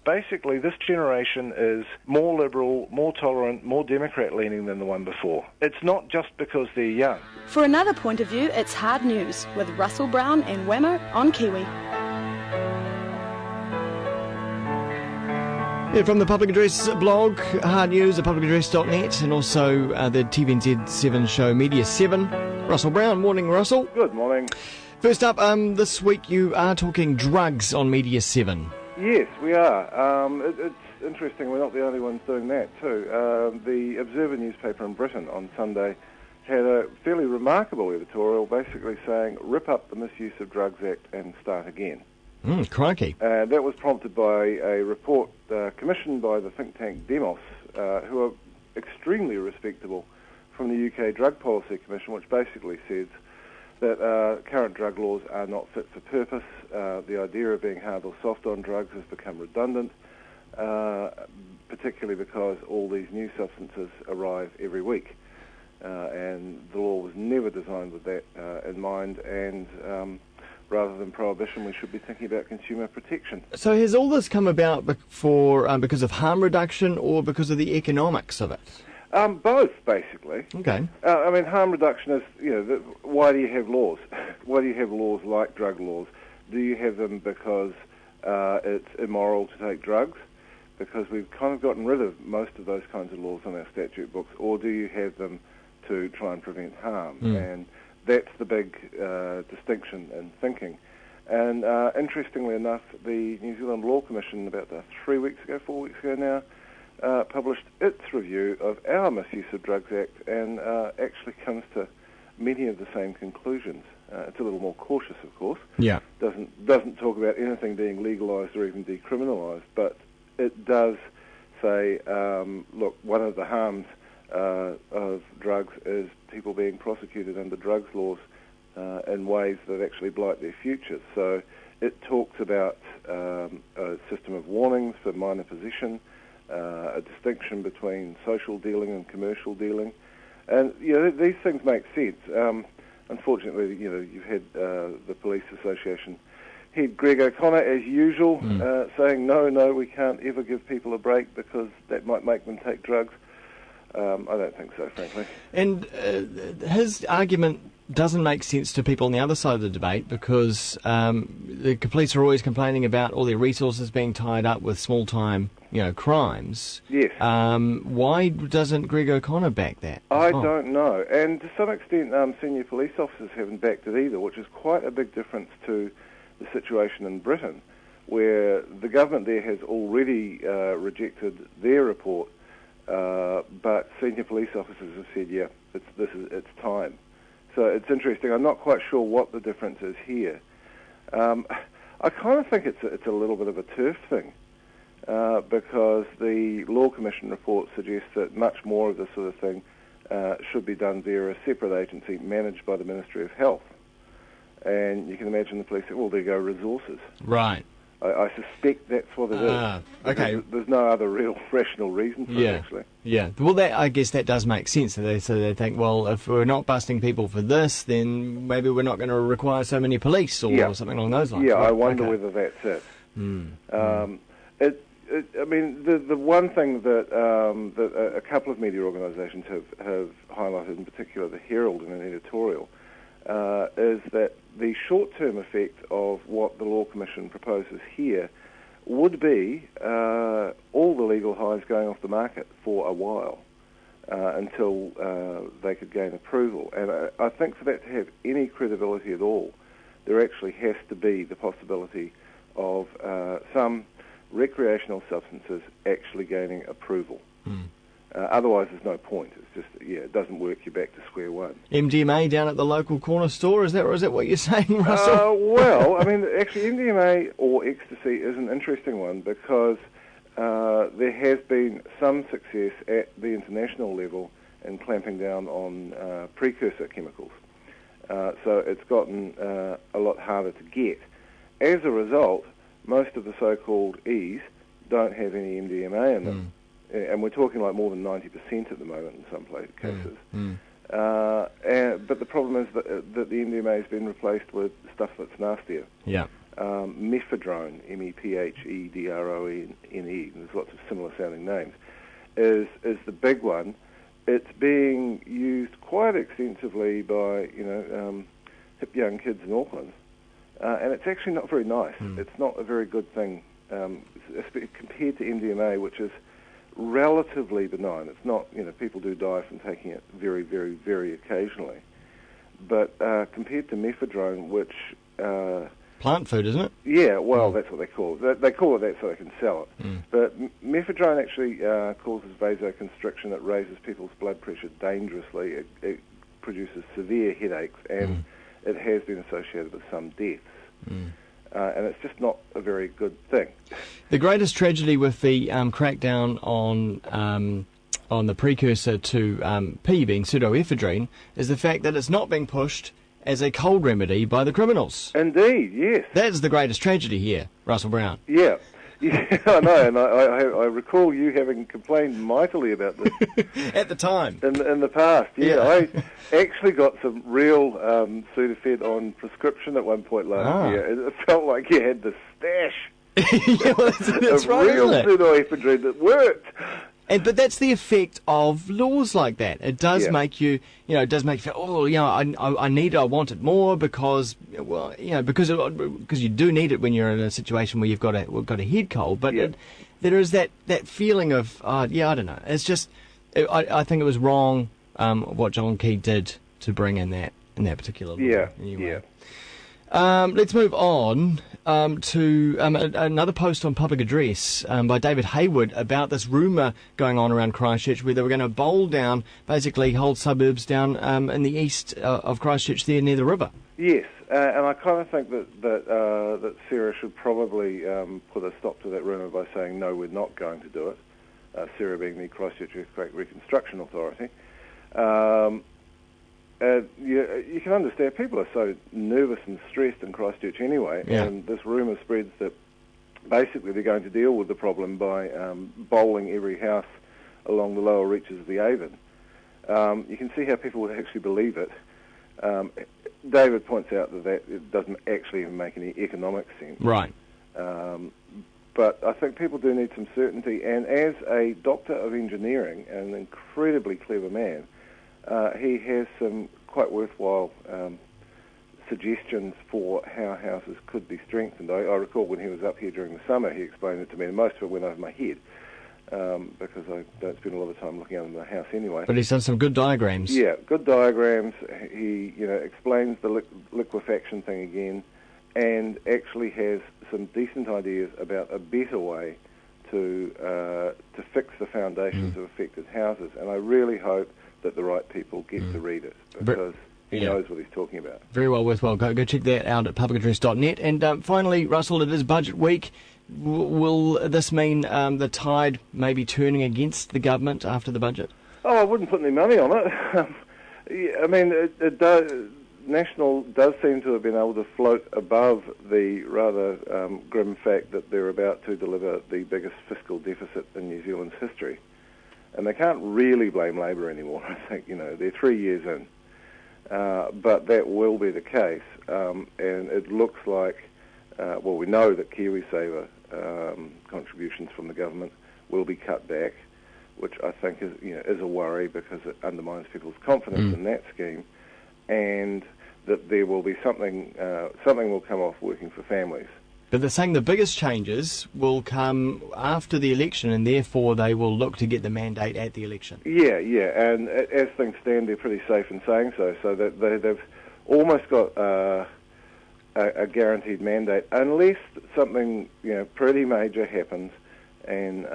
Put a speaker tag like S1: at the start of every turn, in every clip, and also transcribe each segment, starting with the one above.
S1: Basically, this generation is more liberal, more tolerant, more Democrat-leaning than the one before. It's not just because they're young.
S2: For another point of view, it's Hard News with Russell Brown and Wammo on Kiwi.
S3: Yeah, from the Public Address blog, Hard News at publicaddress.net, and also the TVNZ 7 show Media 7. Russell Brown. Morning, Russell.
S1: Good morning.
S3: First up, this week you are talking drugs on Media 7.
S1: Yes, we are. It's interesting, we're not the only ones doing that too. The Observer newspaper in Britain on Sunday had a fairly remarkable editorial basically saying, rip up the Misuse of Drugs Act and start again.
S3: Crikey.
S1: That was prompted by a report commissioned by the think tank Demos, who are extremely respectable, from the UK Drug Policy Commission, which basically says that current drug laws are not fit for purpose. The idea of being hard or soft on drugs has become redundant, particularly because all these new substances arrive every week. And the law was never designed with that in mind, and rather than prohibition, we should be thinking about consumer protection.
S3: So has all this come about because of harm reduction or because of the economics of it?
S1: Both, basically.
S3: Okay.
S1: I mean, harm reduction is, why do you have laws? Why do you have laws like drug laws? Do you have them because it's immoral to take drugs? Because we've kind of gotten rid of most of those kinds of laws in our statute books. Or do you have them to try and prevent harm? And that's the big distinction in thinking. And interestingly enough, the New Zealand Law Commission, about 4 weeks ago now, published its review of our Misuse of Drugs Act, and actually comes to many of the same conclusions. It's a little more cautious, of course.
S3: Yeah.
S1: Doesn't talk about anything being legalised or even decriminalised, but it does say, look, one of the harms of drugs is people being prosecuted under drugs laws in ways that actually blight their futures. So it talks about a system of warnings for minor possession, a distinction between social dealing and commercial dealing, and these things make sense. Unfortunately, you've had the Police Association head Greg O'Connor, as usual, saying no, we can't ever give people a break because that might make them take drugs. I don't think so, frankly.
S3: And his argument doesn't make sense to people on the other side of the debate because the police are always complaining about all their resources being tied up with small-time, crimes.
S1: Yes.
S3: Why doesn't Greg O'Connor back that?
S1: I don't know. And to some extent, senior police officers haven't backed it either, which is quite a big difference to the situation in Britain, where the government there has already rejected their report, but senior police officers have said, yeah, it's time. So it's interesting. I'm not quite sure what the difference is here. I kind of think it's a little bit of a turf thing, because the Law Commission report suggests that much more of this sort of thing should be done via a separate agency managed by the Ministry of Health. And you can imagine the police say, well, there go resources.
S3: Right.
S1: I suspect that's what it is.
S3: Okay.
S1: There's no other real rational reason for it, actually.
S3: Yeah. Well, I guess that does make sense. So they think, well, if we're not busting people for this, then maybe we're not going to require so many police or something along those lines.
S1: Yeah,
S3: right.
S1: I wonder whether that's it. I mean, the one thing that a couple of media organisations have highlighted, in particular the Herald in an editorial, is that the short-term effect of what the Law Commission proposes here would be all the legal highs going off the market for a while until they could gain approval. And I think for that to have any credibility at all, there actually has to be the possibility of some recreational substances actually gaining approval. Otherwise, there's no point. It's just, it doesn't work. You're back to square one.
S3: MDMA down at the local corner store, is that what you're saying, Russell?
S1: Well, I mean, actually, MDMA or ecstasy is an interesting one because there has been some success at the international level in clamping down on precursor chemicals. So it's gotten a lot harder to get. As a result, most of the so-called E's don't have any MDMA in them. And we're talking like more than 90% at the moment in some cases. But the problem is that the MDMA has been replaced with stuff that's nastier.
S3: Yeah.
S1: mephedrone, mephedrone, there's lots of similar sounding names, is the big one. It's being used quite extensively by hip young kids in Auckland, and it's actually not very nice. It's not a very good thing compared to MDMA, which is relatively benign. It's not, people do die from taking it very, very, very occasionally. But compared to mephedrone, which...
S3: plant food, isn't it?
S1: Yeah, well, that's what they call it. They call it that so they can sell it. But mephedrone actually causes vasoconstriction. It raises people's blood pressure dangerously. It produces severe headaches, and it has been associated with some deaths. And it's just not a very good thing.
S3: The greatest tragedy with the crackdown on the precursor to P being pseudoephedrine is the fact that it's not being pushed as a cold remedy by the criminals.
S1: Indeed, yes.
S3: That's the greatest tragedy here, Russell Brown.
S1: Yeah. Yeah, I know, and I recall you having complained mightily about this
S3: at the time.
S1: In the past, yeah. I actually got some real Sudafed on prescription at one point last year. It felt like you had the stash
S3: yeah, well, that's right,
S1: real pseudoephedrine that worked.
S3: But that's the effect of laws like that. It does make you, it does make you feel, I need it, I want it more because you do need it when you're in a situation where you've got a head cold. But there is that feeling of, I don't know. It's just, I think it was wrong what John Key did to bring in that particular law. Anyway. Let's move on to another post on Public Address by David Hayward about this rumour going on around Christchurch where they were going to bowl down, basically whole suburbs down in the east of Christchurch there near the river. Yes,
S1: and I kind of think that Sarah should probably put a stop to that rumour by saying, no, we're not going to do it, Sarah being the Christchurch Earthquake Reconstruction Authority. You can understand people are so nervous and stressed in Christchurch anyway, and this rumour spreads that basically they're going to deal with the problem by bowling every house along the lower reaches of the Avon. You can see how people would actually believe it. David points out that it doesn't actually even make any economic sense.
S3: Right.
S1: But I think people do need some certainty, and as a doctor of engineering and an incredibly clever man, he has some quite worthwhile suggestions for how houses could be strengthened. I recall when he was up here during the summer, he explained it to me, and most of it went over my head because I don't spend a lot of time looking under the house anyway.
S3: But he's done some good diagrams.
S1: Yeah, good diagrams. He explains the liquefaction thing again, and actually has some decent ideas about a better way to fix the foundations of affected houses. And I really hope that the right people get to read it, because he knows what he's talking about.
S3: Very well worthwhile. Go check that out at publicaddress.net. And finally, Russell, it is budget week. Will this mean the tide may be turning against the government after the budget?
S1: Oh, I wouldn't put any money on it. I mean, it does. National does seem to have been able to float above the rather grim fact that they're about to deliver the biggest fiscal deficit in New Zealand's history. And they can't really blame Labour anymore. I think, they're 3 years in. But that will be the case. And it looks like, we know that KiwiSaver contributions from the government will be cut back, which I think is a worry because it undermines people's confidence in that scheme. And that there will be something will come off working for families.
S3: But they're saying the biggest changes will come after the election, and therefore they will look to get the mandate at the election.
S1: Yeah, and as things stand, they're pretty safe in saying so. So that they've almost got a guaranteed mandate, unless something pretty major happens, and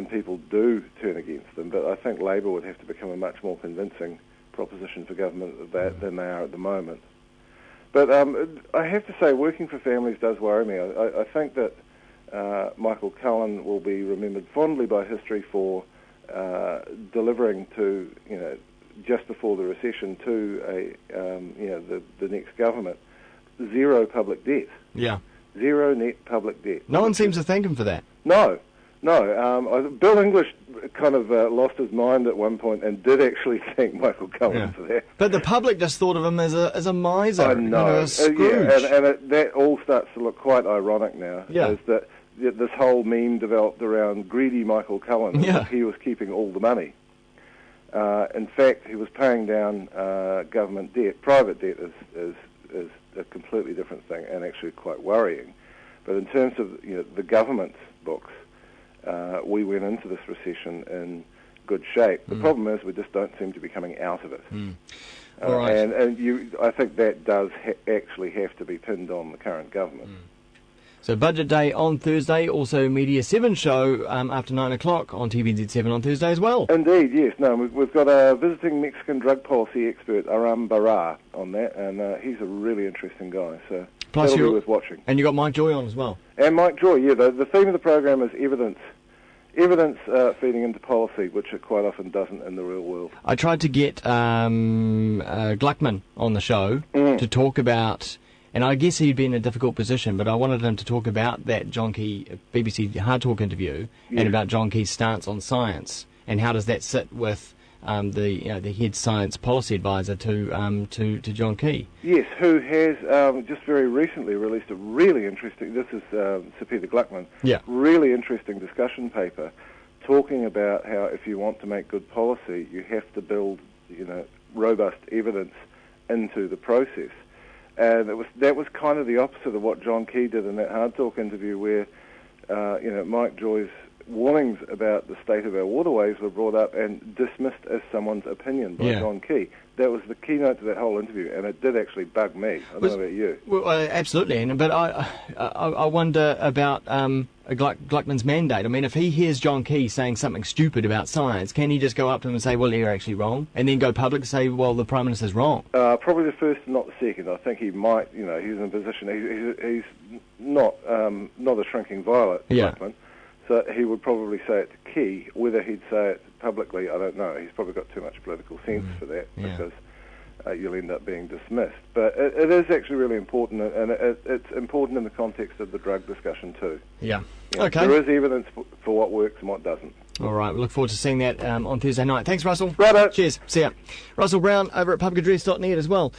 S1: people do turn against them. But I think Labour would have to become a much more convincing proposition for government than they are at the moment. But I have to say, working for families does worry me. I think that Michael Cullen will be remembered fondly by history for delivering to, just before the recession, to the next government, zero public debt.
S3: Yeah.
S1: Zero net public debt.
S3: No one seems to thank him for that.
S1: No. Bill English kind of lost his mind at one point and did actually thank Michael Cullen for that.
S3: But the public just thought of him as a miser.
S1: I know.
S3: A Scrooge.
S1: That all starts to look quite ironic now.
S3: Yeah.
S1: Is that this whole meme developed around greedy Michael Cullen.
S3: Yeah.
S1: He was keeping all the money. In fact, he was paying down government debt. Private debt is a completely different thing and actually quite worrying. But in terms of the government's books, we went into this recession in good shape. The problem is we just don't seem to be coming out of it.
S3: All right.
S1: And I think that does actually have to be pinned on the current government.
S3: So Budget Day on Thursday, also Media 7 show after 9 o'clock on TVNZ 7 on Thursday as well.
S1: Indeed, yes. No, we've got a visiting Mexican drug policy expert, Aram Barra, on that, and he's a really interesting guy, so
S3: Plus
S1: that'll be worth watching.
S3: And you got Mike Joy on as well.
S1: And Mike Joy, yeah. The theme of the program is evidence feeding into policy, which it quite often doesn't in the real world.
S3: I tried to get Gluckman on the show to talk about... And I guess he'd be in a difficult position, but I wanted him to talk about that John Key BBC Hard Talk interview and about John Key's stance on science and how does that sit with the head science policy advisor to John Key. Yes,
S1: who has just very recently released a really interesting. This is Sir Peter Gluckman.
S3: Yeah.
S1: Really interesting discussion paper talking about how if you want to make good policy, you have to build robust evidence into the process. And that was kind of the opposite of what John Key did in that Hard Talk interview where, Mike Joy's warnings about the state of our waterways were brought up and dismissed as someone's opinion by John Key. That was the keynote to that whole interview, and it did actually bug me. I don't know about you.
S3: Well, absolutely, but I wonder about Gluckman's mandate. I mean, if he hears John Key saying something stupid about science, can he just go up to him and say, well, you're actually wrong, and then go public and say, well, the Prime Minister's wrong?
S1: Probably the first and not the second. I think he might, he's in a position, he's not a shrinking violet, Gluckman, so he would probably say it to Key. Whether he'd say it publicly, I don't know. He's probably got too much political sense for that because you'll end up being dismissed. But it is actually really important, and it's important in the context of the drug discussion too.
S3: Yeah. Okay.
S1: There is evidence for what works and what doesn't.
S3: All right, we look forward to seeing that on Thursday night. Thanks, Russell.
S1: Righto.
S3: Cheers. See ya. Russell Brown over at publicaddress.net as well.